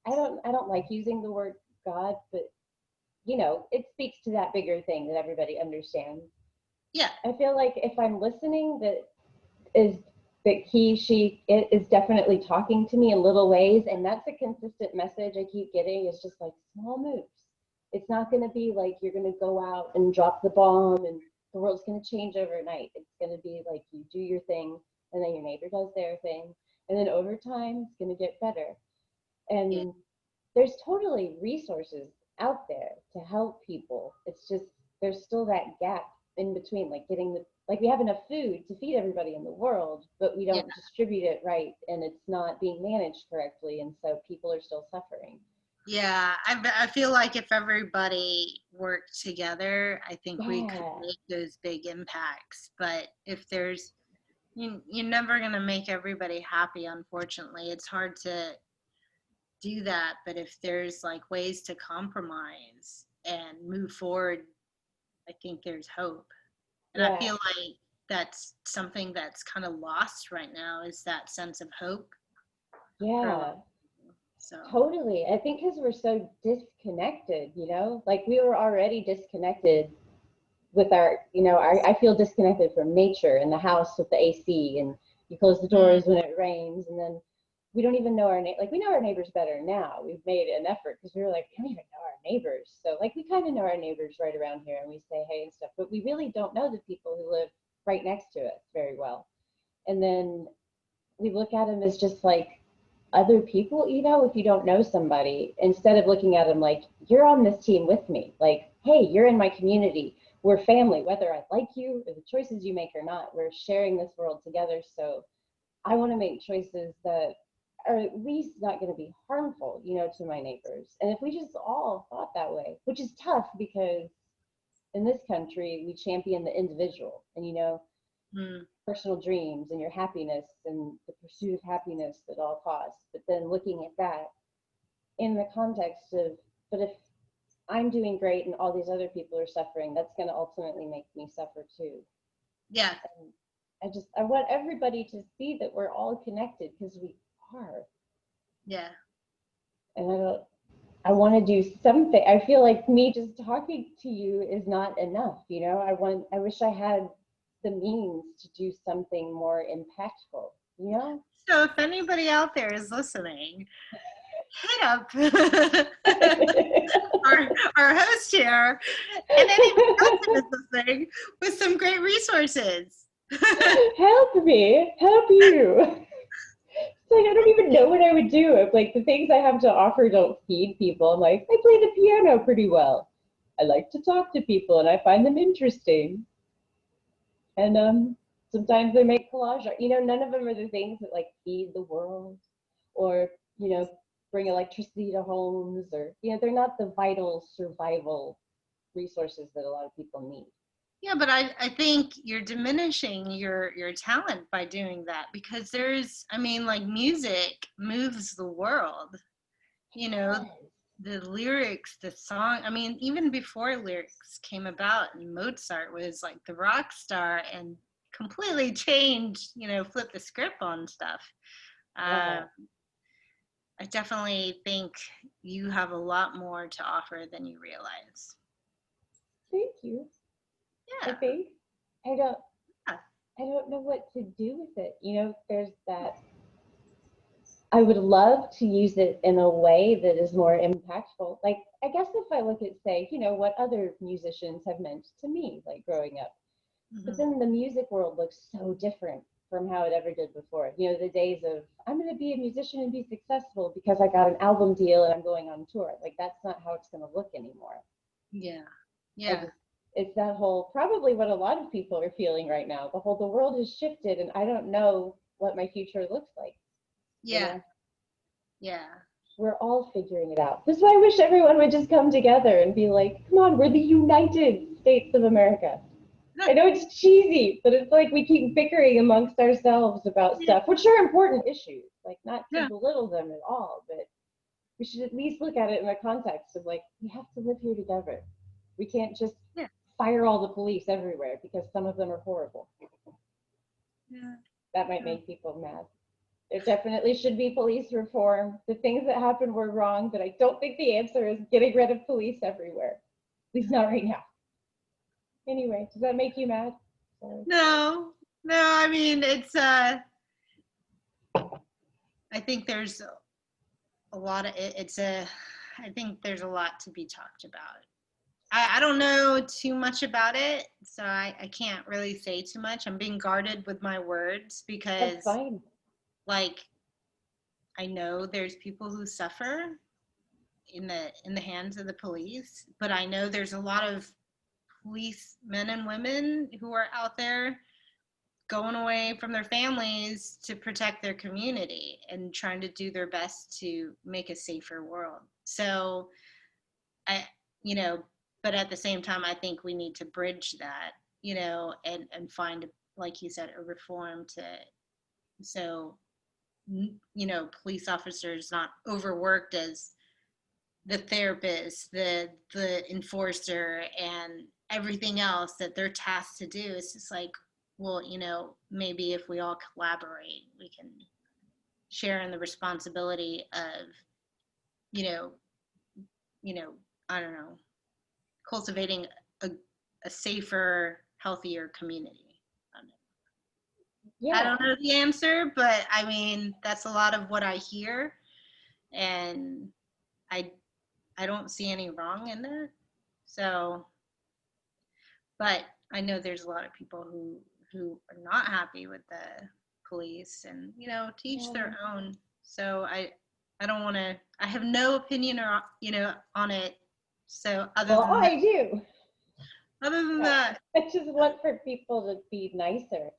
I don't like using the word God, but it speaks to that bigger thing that everybody understands. Yeah. I feel like if I'm listening, is that she, it is definitely talking to me in little ways, and that's a consistent message I keep getting. Is just like small moves. It's not going to be like you're going to go out and drop the bomb and the world's going to change overnight. It's going to be like you do your thing, and then your neighbor does their thing, and then over time it's going to get better. Yeah. And there's totally resources out there to help people. It's just there's still that gap in between, like getting the like we have enough food to feed everybody in the world, but we Yeah. don't distribute it right, and it's not being managed correctly, and so people are still suffering. Yeah, I feel like if everybody worked together, I think we could Yeah, make those big impacts. But if there's, you're never going to make everybody happy, unfortunately. It's hard to do that. But if there's like ways to compromise and move forward, I think there's hope. And I yeah, feel like that's something that's kind of lost right now is that sense of hope for a lot yeah. of people. So, Totally. I think because we're so disconnected, like we were already disconnected with I feel disconnected from nature in the house with the AC, and you close the mm, doors when it rains, and then we don't even know like we know our neighbors better now. We've made an effort because we were like, we don't even know our neighbors. So like we kind of know our neighbors right around here and we say hey and stuff, but we really don't know the people who live right next to us very well. And then we look at them as just like other people, if you don't know somebody, instead of looking at them like, you're on this team with me, like, hey, you're in my community. We're family, whether I like you or the choices you make or not. We're sharing this world together. So I want to make choices that are at least not going to be harmful, to my neighbors. And if we just all thought that way, which is tough because in this country, we champion the individual and, mm, personal dreams and your happiness and the pursuit of happiness at all costs. But then looking at that in the context of, but if I'm doing great and all these other people are suffering, that's going to ultimately make me suffer too. yeah, And I want everybody to see that we're all connected because we are. yeah. And I want to do something. I feel like me just talking to you is not enough. I wish I had the means to do something more impactful, So if anybody out there is listening, hit up our host here and anybody else that is listening with some great resources. Help me, help you. It's like I don't even know what I would do if like the things I have to offer don't feed people. I'm like, I play the piano pretty well. I like to talk to people and I find them interesting. And sometimes they make collage art. None of them are the things that like feed the world or, bring electricity to homes or they're not the vital survival resources that a lot of people need. Yeah, but I think you're diminishing your talent by doing that because I mean, like music moves the world. You know, the lyrics, the song. I mean, even before lyrics came about, and Mozart was like the rock star and completely changed, flipped the script on stuff. Yeah. Uh, I definitely think you have a lot more to offer than you realize. Thank you. I Yeah. think I don't Yeah. I don't know what to do with it. There's that I would love to use it in a way that is more impactful. Like, I guess if I look at, say, what other musicians have meant to me, like growing up, but Mm-hmm. then the music world looks so different from how it ever did before. The days of, I'm going to be a musician and be successful because I got an album deal and I'm going on tour. Like, that's not how it's going to look anymore. Yeah. I Yeah. just, it's that whole, probably what a lot of people are feeling right now. The world has shifted and I don't know what my future looks like, you Yeah. know? Yeah. We're all figuring it out. This is why I wish everyone would just come together and be like, come on, we're the United States of America. I know it's cheesy, but it's like we keep bickering amongst ourselves about Yeah. stuff, which are important issues, like not to Yeah. belittle them at all, but we should at least look at it in the context of like, we have to live here together. We can't just Yeah. fire all the police everywhere because some of them are horrible. That might make people mad. There definitely should be police reform. The things that happened were wrong, but I don't think the answer is getting rid of police everywhere. At least not right now. Anyway, does that make you mad? Sorry. No, I mean, it's, I think there's a lot of, I think there's a lot to be talked about. I don't know too much about it, so I can't really say too much. I'm being guarded with my words because, That's fine. like, I know there's people who suffer in the hands of the police, but I know there's a lot of police men and women who are out there going away from their families to protect their community and trying to do their best to make a safer world. So I, you know, but at the same time, I think we need to bridge that, and find, like you said, a reform so, police officers not overworked as the therapist, the enforcer, and everything else that they're tasked to do. It's just like, well, maybe if we all collaborate, we can share in the responsibility of, you know, I don't know, cultivating a safer, healthier community. Yeah. I don't know the answer, but I mean, that's a lot of what I hear, and I don't see any wrong in that. So, but I know there's a lot of people who are not happy with the police, and to each their own. So I don't want to. I have no opinion or on it. So I do. Other than that, I just want for people to be nicer.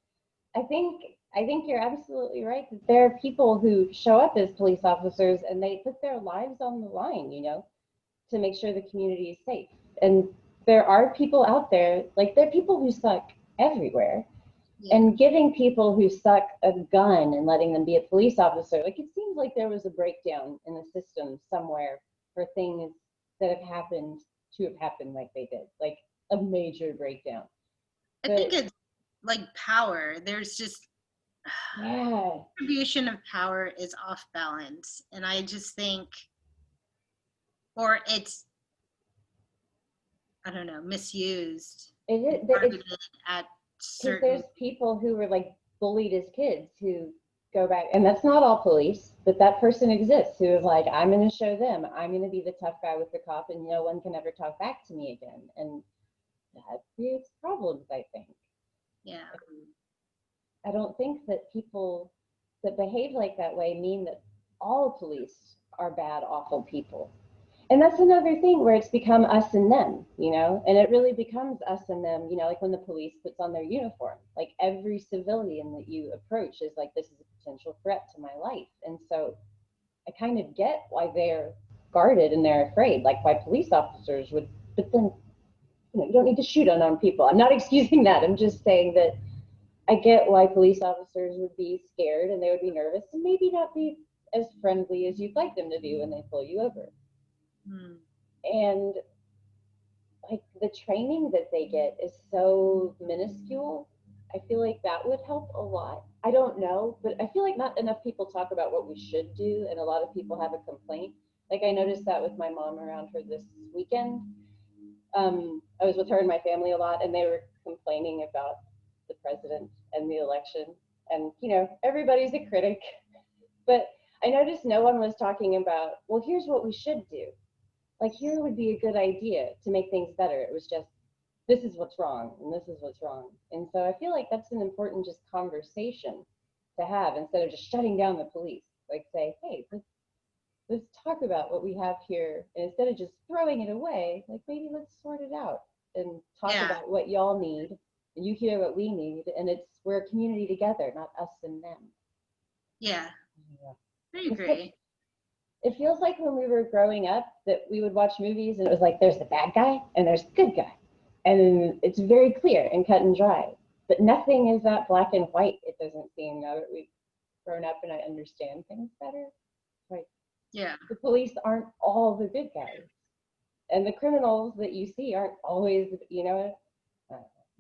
I think you're absolutely right that there are people who show up as police officers and they put their lives on the line, to make sure the community is safe. And there are people out there, like there are people who suck everywhere. Yeah. And giving people who suck a gun and letting them be a police officer, like it seems like there was a breakdown in the system somewhere for things that have happened to have happened like they did, like a major breakdown. I think it's like power. There's just distribution of power is off balance, and I just think, or it's, I don't know, misused. It is at certain. Because there's people who were like bullied as kids who go back, and that's not all police, but that person exists who is like, I'm going to show them, I'm going to be the tough guy with the cop, and no one can ever talk back to me again, and that creates problems, I think. Yeah. I don't think that people that behave like that way mean that all police are bad, awful people. And that's another thing where it's become us and them, and it really becomes us and them, like when the police puts on their uniform, like every civilian that you approach is like, this is a potential threat to my life. And so I kind of get why they're guarded and they're afraid, like why police officers would, but then, you don't need to shoot unarmed people. I'm not excusing that. I'm just saying that I get why police officers would be scared and they would be nervous and maybe not be as friendly as you'd like them to be when they pull you over. And like the training that they get is so minuscule. I feel like that would help a lot. I don't know, but I feel like not enough people talk about what we should do, and a lot of people have a complaint. Like I noticed that with my mom around her this weekend. I was with her and my family a lot, and they were complaining about the president and the election. And, everybody's a critic. But I noticed no one was talking about, well, here's what we should do. Like, here would be a good idea to make things better. It was just, this is what's wrong, and this is what's wrong. And so I feel like that's an important just conversation to have instead of just shutting down the police. Like, say, hey, let's talk about what we have here. And instead of just throwing it away, like, maybe let's sort it out and talk about what y'all need. And you hear what we need. And we're a community together, not us and them. Yeah. I agree. It feels like when we were growing up that we would watch movies and it was like, there's the bad guy and there's the good guy. And it's very clear and cut and dry. But nothing is that black and white, it doesn't seem, now that we've grown up and I understand things better. Like, the police aren't all the good guys. And the criminals that you see aren't always,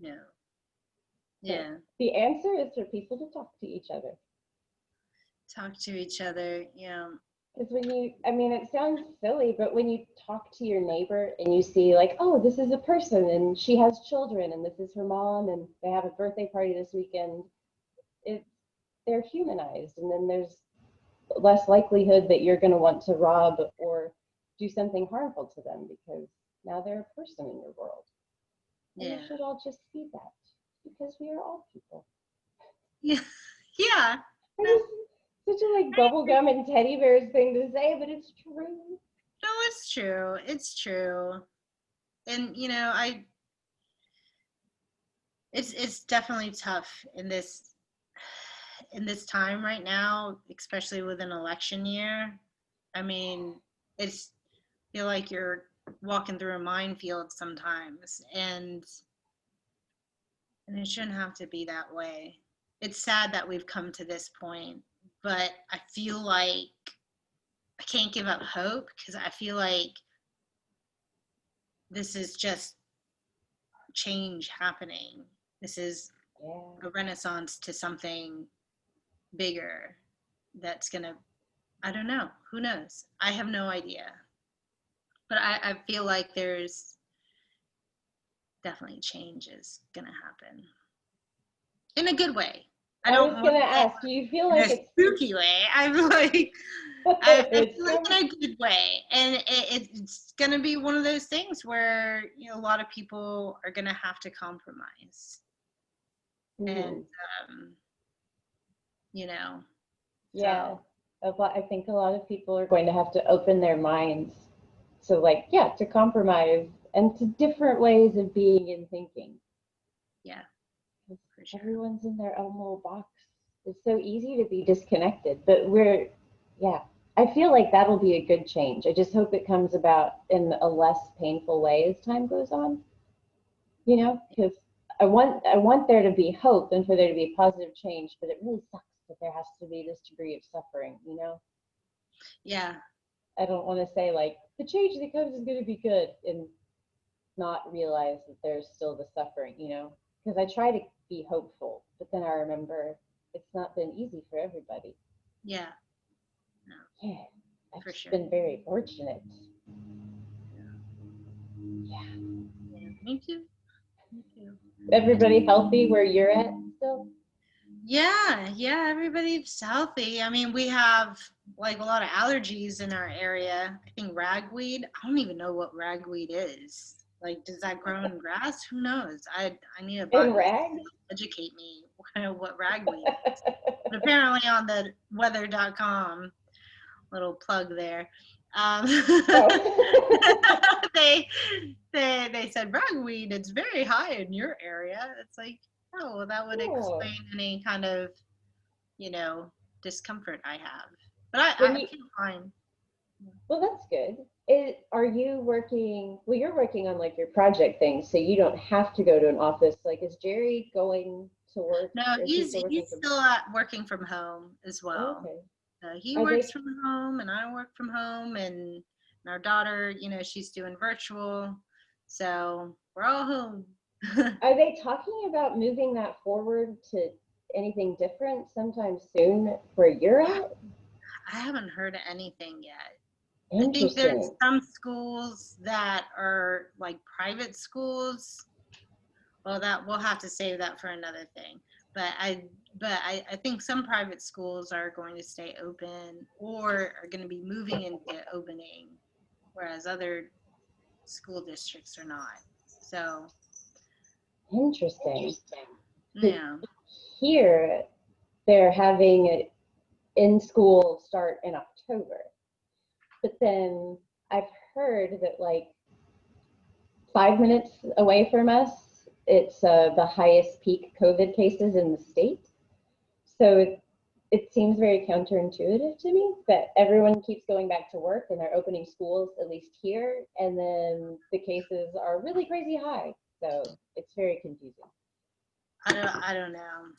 No. Yeah. The answer is for people to talk to each other. Talk to each other. Yeah. Because I mean, it sounds silly, but when you talk to your neighbor and you see, like, oh, this is a person and she has children and this is her mom and they have a birthday party this weekend, it, they're humanized. And then there's less likelihood that you're going to want to rob or do something harmful to them because now they're a person in your world. And Yeah. we should all just see that because we are all people. Yeah. Yeah. Such a like bubblegum and teddy bears thing to say, but it's true. No, it's true. It's true. And it's definitely tough in this time right now, especially with an election year. I mean, it's feel like you're walking through a minefield sometimes, and it shouldn't have to be that way. It's sad that we've come to this point, but I feel like I can't give up hope because I feel like this is just change happening. This is a renaissance to something bigger that's gonna, I don't know, who knows? I have no idea. But I feel like there's definitely change is gonna happen in a good way. I was gonna ask, do you feel like in a spooky way? I'm like, I feel like in a good way, and it's gonna be one of those things where a lot of people are gonna have to compromise, and yeah, so. I think a lot of people are going to have to open their minds to to compromise and to different ways of being and thinking. Yeah, for sure. Everyone's in their own little box. It's so easy to be disconnected, but I feel like that'll be a good change. I just hope it comes about in a less painful way as time goes on. Because I want there to be hope and for there to be positive change, but it really sucks that there has to be this degree of suffering. Yeah. I don't want to say like the change that comes is going to be good and not realize that there's still the suffering. Because I try to be hopeful, but then I remember it's not been easy for everybody. Yeah. No. Yeah. I've for sure. been very fortunate. Yeah. Me too. Me too. Everybody healthy where you're at still? Yeah, everybody's healthy. I mean, we have like a lot of allergies in our area. I think ragweed. I don't even know what ragweed is. Like, does that grow in grass? Who knows? I need a botanist to educate me what ragweed is. But apparently on the weather.com, little plug there, they said ragweed, it's very high in your area. It's like, oh, well, that would explain any kind of, discomfort I have. But I feel fine. Well, that's good. Are you working? Well, you're working on like your project thing, so you don't have to go to an office. Like, is Jerry going to work? No, he's still working from home as well. Okay. He works from home, and I work from home, and our daughter, she's doing virtual, so we're all home. Are they talking about moving that forward to anything different sometime soon where you're at? I haven't heard anything yet. I think there's some schools that are like private schools. Well, that we'll have to save that for another thing. But I think some private schools are going to stay open or are going to be moving into opening, whereas other school districts are not. So interesting. Yeah. Here, they're having in-school start in October. But then I've heard that like 5 minutes away from us, it's the highest peak COVID cases in the state. So it seems very counterintuitive to me that everyone keeps going back to work and they're opening schools, at least here, and then the cases are really crazy high. So it's very confusing. I don't know.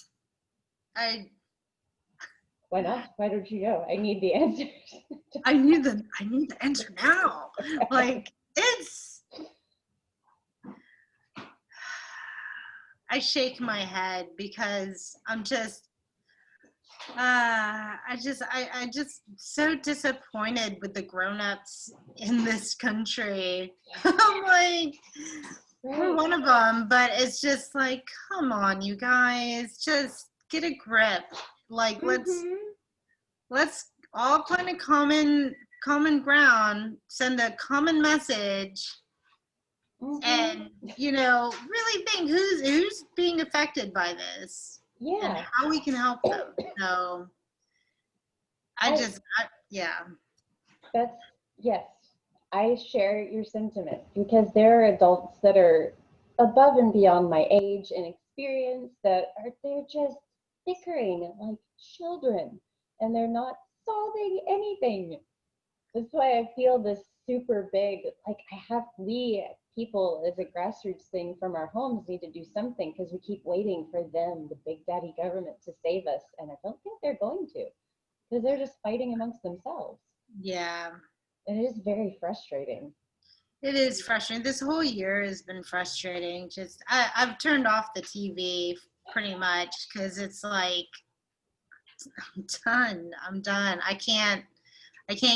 Why not? Why don't you know? I need the answers. I need the answer now. Like, I shake my head because I'm just I just so disappointed with the grown-ups in this country. I'm like, we're one of them, but it's just like, come on, you guys, just get a grip. Like, let's all find a common ground, send a common message, and really think who's being affected by this, and how we can help them. So yeah. That's, yes, I share your sentiment because there are adults that are above and beyond my age and experience that they're just bickering like children and they're not solving anything. That's why I feel this super big, like we people as a grassroots thing from our homes need to do something because we keep waiting for them, the big daddy government, to save us. And I don't think they're going to because they're just fighting amongst themselves. Yeah. It is very frustrating. It is frustrating. This whole year has been frustrating. Just I've turned off the TV pretty much because it's like I'm done. I can't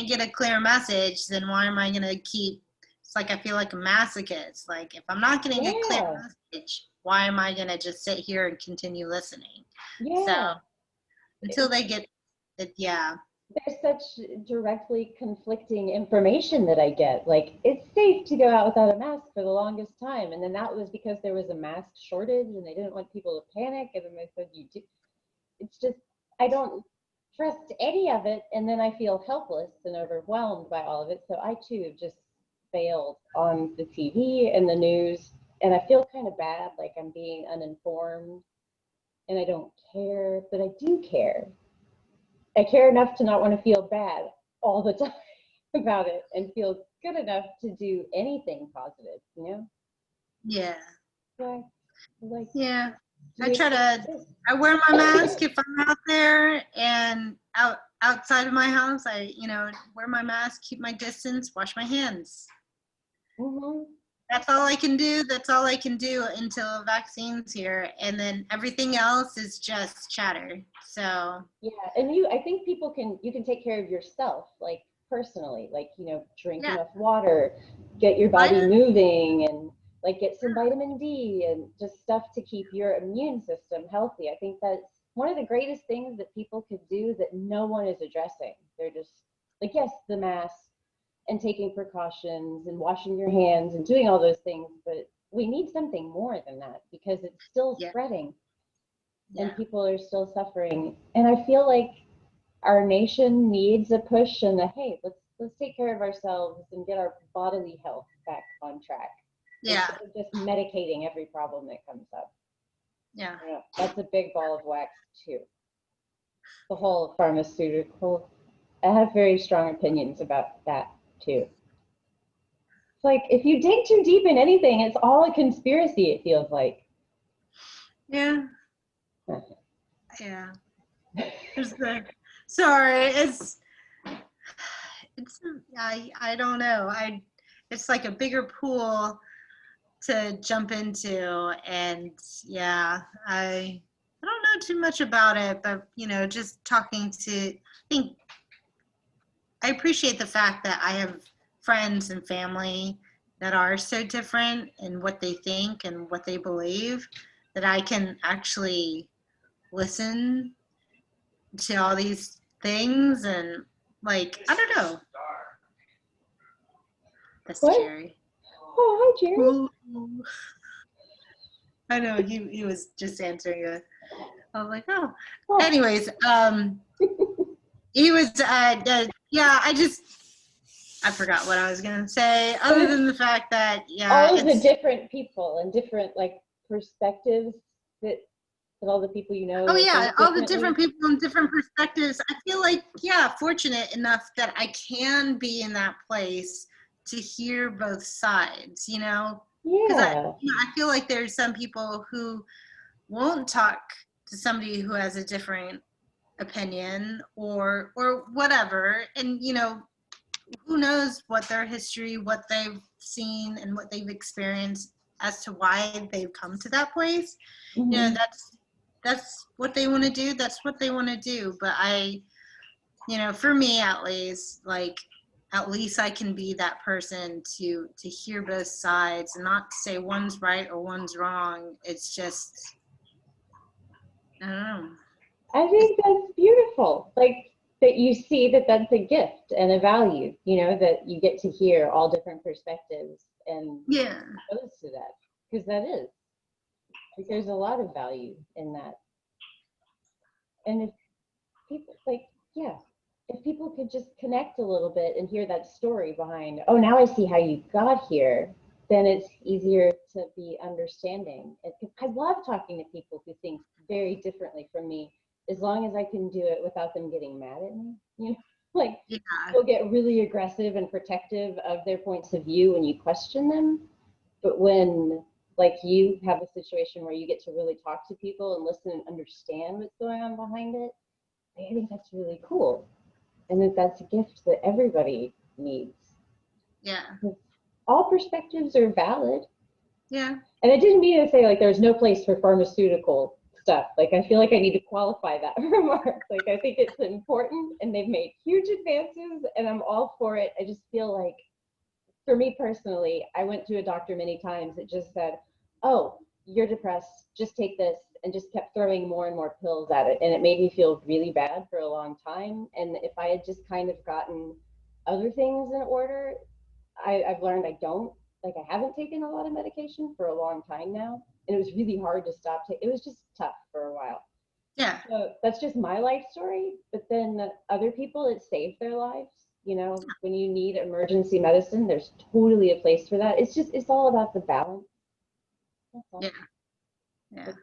get a clear message. Then why am I gonna keep? It's like I feel like a masochist. Like if I'm not getting a clear message, why am I gonna just sit here and continue listening? Yeah. So until they get it, yeah. There's such directly conflicting information that I get. Like, it's safe to go out without a mask for the longest time. And then that was because there was a mask shortage and they didn't want people to panic. And then they said, it's just, I don't trust any of it. And then I feel helpless and overwhelmed by all of it. So I too have just failed on the TV and the news. And I feel kind of bad, like I'm being uninformed and I don't care, but I do care. I care enough to not want to feel bad all the time about it and feel good enough to do anything positive, Yeah. So, like, yeah. I wear my mask if I'm out there, and outside of my house, I, wear my mask, keep my distance, wash my hands. That's all I can do. That's all I can do until a vaccine's here. And then everything else is just chatter. So. Yeah. And I think you can take care of yourself, like personally, like, drink enough water, get your body moving and like get some vitamin D and just stuff to keep your immune system healthy. I think that's one of the greatest things that people could do that no one is addressing. They're just like, yes, the mask and taking precautions and washing your hands and doing all those things, but we need something more than that because it's still spreading and people are still suffering. And I feel like our nation needs a push and hey, let's take care of ourselves and get our bodily health back on track. Yeah. Instead of just medicating every problem that comes up. Yeah. That's a big ball of wax too. The whole pharmaceutical, I have very strong opinions about that too. It's like if you dig too deep in anything, it's all a conspiracy, it feels like. Yeah. Yeah. Sorry, I don't know. It's like a bigger pool to jump into, and I don't know too much about it, but just talking to, I appreciate the fact that I have friends and family that are so different in what they think and what they believe that I can actually listen to all these things and I don't know. That's Jerry. Oh, hi, Jerry. Ooh. I know he was just answering I was like, oh. Anyways, he was I forgot what I was gonna say other than the fact that all of the different people and different perspectives that all the people Oh yeah, all the different people and different perspectives. I feel like fortunate enough that I can be in that place to hear both sides, because I feel like there's some people who won't talk to somebody who has a different opinion or whatever, and who knows what their history, what they've seen, and what they've experienced as to why they've come to that place. Mm-hmm. You know, that's what they want to do. That's what they want to do. But for me at least, like, at least I can be that person to hear both sides and not say one's right or one's wrong. It's just, I don't know. I think that's beautiful. Like, that you see that that's a gift and a value, that you get to hear all different perspectives and exposed to that, because that is, like, there's a lot of value in that. And if people, if people could just connect a little bit and hear that story behind, oh, now I see how you got here, then it's easier to be understanding. I love talking to people who think very differently from me, as long as I can do it without them getting mad at me. Like, they'll get really aggressive and protective of their points of view when you question them. But when, like, you have a situation where you get to really talk to people and listen and understand what's going on behind it, I think that's really cool. And that's a gift that everybody needs. Yeah. All perspectives are valid. Yeah. And I didn't mean to say, like, there's no place for pharmaceutical stuff. Like, I feel like I need to qualify that remark. Like, I think it's important, and they've made huge advances, and I'm all for it. I just feel like, for me personally, I went to a doctor many times that just said, oh, you're depressed, just take this, and just kept throwing more and more pills at it. And it made me feel really bad for a long time. And if I had just kind of gotten other things in order, I've learned I haven't taken a lot of medication for a long time now. And it was really hard to stop taking. It was just tough for a while. Yeah. So that's just my life story. But then other people, it saved their lives. When you need emergency medicine, there's totally a place for that. It's all about the balance. That's all. Yeah. But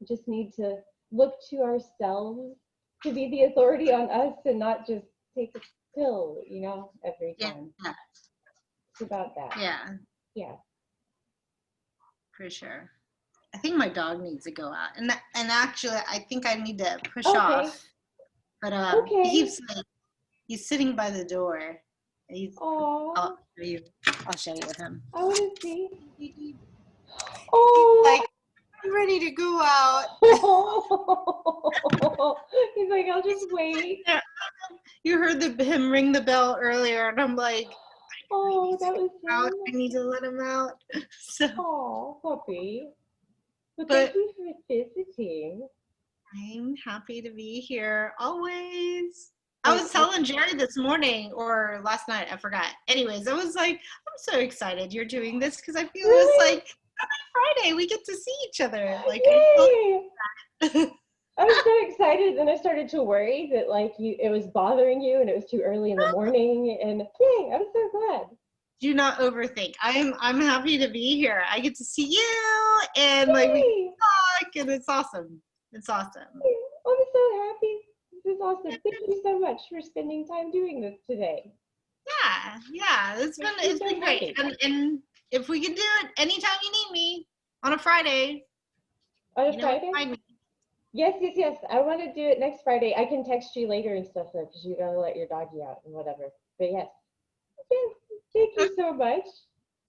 we just need to look to ourselves to be the authority on us and not just take a pill, every time. Yeah. It's about that. Yeah. For sure. I think my dog needs to go out, and actually, I think I need to push off. But he's sitting by the door. I'll show you with him. I want to see. Oh, like, I'm ready to go out. He's like, I'll just wait. You heard him ring the bell earlier, and I'm like, oh, that was out. I need to let him out. So. Oh, puppy. Well, thank you for visiting. I'm happy to be here always. I was telling Jerry this morning or last night, I forgot. Anyways, I was like, I'm so excited you're doing this because I feel it's like every Friday we get to see each other. Like, yay! I was so excited, and I started to worry that it was bothering you, and it was too early in the morning. And yay! I'm so glad. Do not overthink. I'm happy to be here. I get to see you, and we can talk, and it's awesome. It's awesome. I'm so happy. This is awesome. Thank you so much for spending time doing this today. Yeah. It's been great. And if we can do it anytime you need me on a Friday. On a Friday? Find me. Yes. I want to do it next Friday. I can text you later and stuff though, because you gotta let your doggy out and whatever. But yes. Thank you so much. Okay.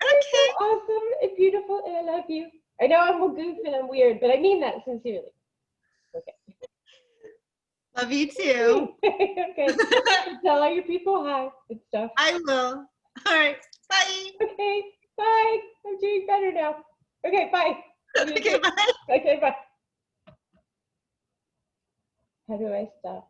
You're so awesome and beautiful, and I love you. I know I'm a goof and I'm weird, but I mean that sincerely. Okay. Love you too. Okay. Tell all your people hi and stuff. I will. All right. Bye. Okay. Bye. I'm doing better now. Okay. Bye. Okay. Bye. Okay. Bye. How do I stop?